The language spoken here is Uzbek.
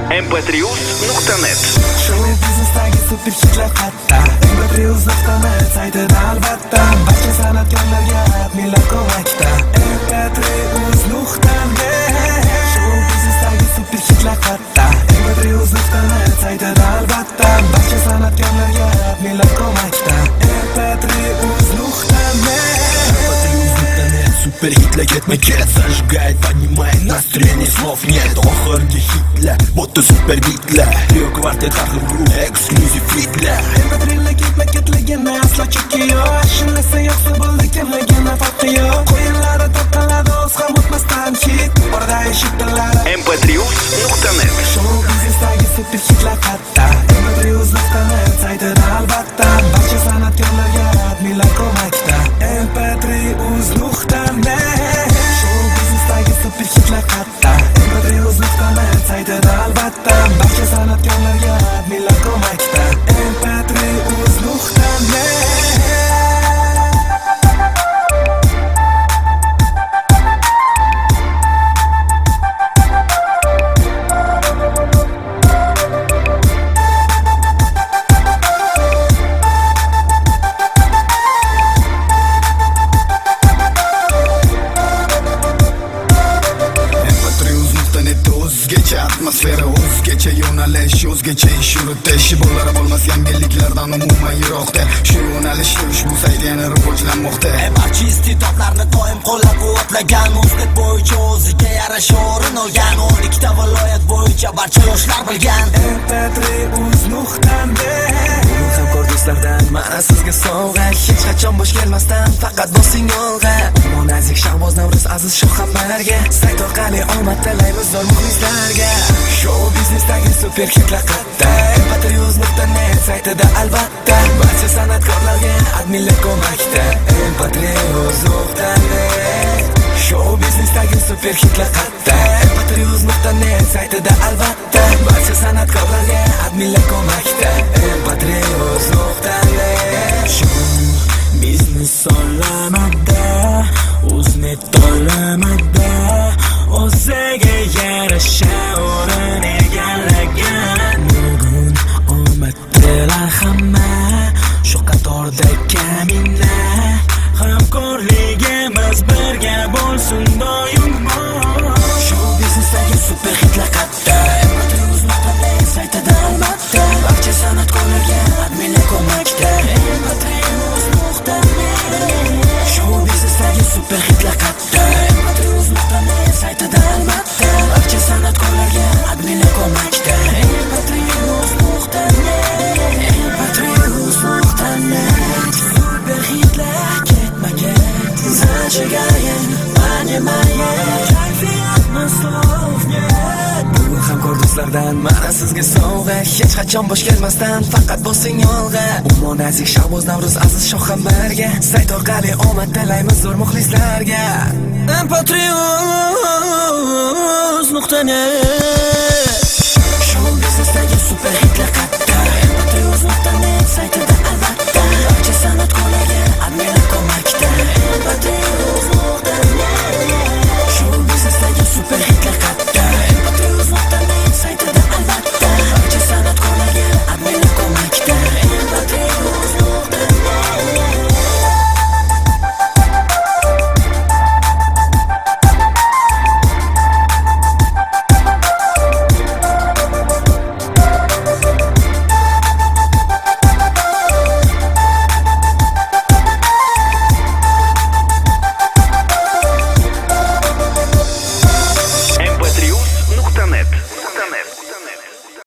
mp3uz.net. Show biznesdagi super hitlar qatta mp3uz.net saytida albatta barcha san'atkorlarga millat ko'makda mp3uz.net. Show biznesdagi super hitlar qatta mp3uz.net saytida albatta barcha san'atkorlarga millat ko'makda mp3uz.net. Супер хитля кетма-кет зажигает, поднимает настроение, слов нет. Охорги хитля, будто супер битля. Трио квартет архив групп, эксклюзив фитля. mp3 ketma-ketligini aslo chekki yo'q. Shinlasa yo'qsa bo'ldi kimligini farqi yo'q. Qo'yinlari to'qiladi o'z ham o'tmasdan hit. Orada eshitdilar mp3uz.net. Show biznesdagi super hitlar qatta mp3uz.net saytida albatta barcha san'atkorlarga millat ko'makda mp3uz.net. Show biznesdagi super hitlar qatta mp3uz.net saytida albatta barcha san'atkorlarga millat ko'makda mp3uz.net. O'zgacha atmosfera, o'zgacha yo'nalish, o'zgacha ish yuritish. Bo'lar bo'lmas yangiliklardan umuman yiroqda. Shu yo'nalishda ushbu sayt yana rivojlanmoqda. Barcha iste'dodlarni doim qo'llab-quvvatlagan, o'zbek bo'yicha o'ziga yarasha o'rin olgan. 12 ta viloyat bo'yicha barcha yoshlar bilgan mp3uz.net. Hamkor do'stlardan mana sizga sovg'a, hech qachon bo'sh kelmasdan faqat bosing yo'lga. Umon aziz Shahboz Navro'z aziz shohxabarga sayt orqali omad tilaymiz zo'r muxlislarga. Show biznesdagi super hitlar qatta mp3uz.net saytida albatta barcha san'atkorlarga adminlar ko'makda mp3uz.net. Show biznesdagi super hitlar qatta mp3uz.net saytida albatta barcha san'atkorlarga adminlar ko'makda mp3uz.net. Show biznes olamada o'znet olamada o'ziga yarasha o'rin egallagan bugun omad tilar hamma shu qatorda kamina hamkorligimiz birga bo'lsin doim. Show biznesdagi super hitlar qatta mp3uz.net saytida albatta barcha san'atkorlarga adminlar ko'makda mp3uz.net. Show biznesdagi super hitlar qatta mp3uz.net saytida albatta barcha san'atkorlarga adminlar ko'makda mp3uz.net. mp3uz.net. Super hitlar ketma-ket zajig'ayin, понимаем kayfiyatni slovnet. Bugun hamkor do'stlardan mana sizga sovg'a, hech qachon bo'sh kelmasdan faqat bosing yo'lga. Umon aziz Shahboz Navro'z aziz shohxabarga sayt orqali omad tilaymiz zo'r muxlislarga mp3uz.net.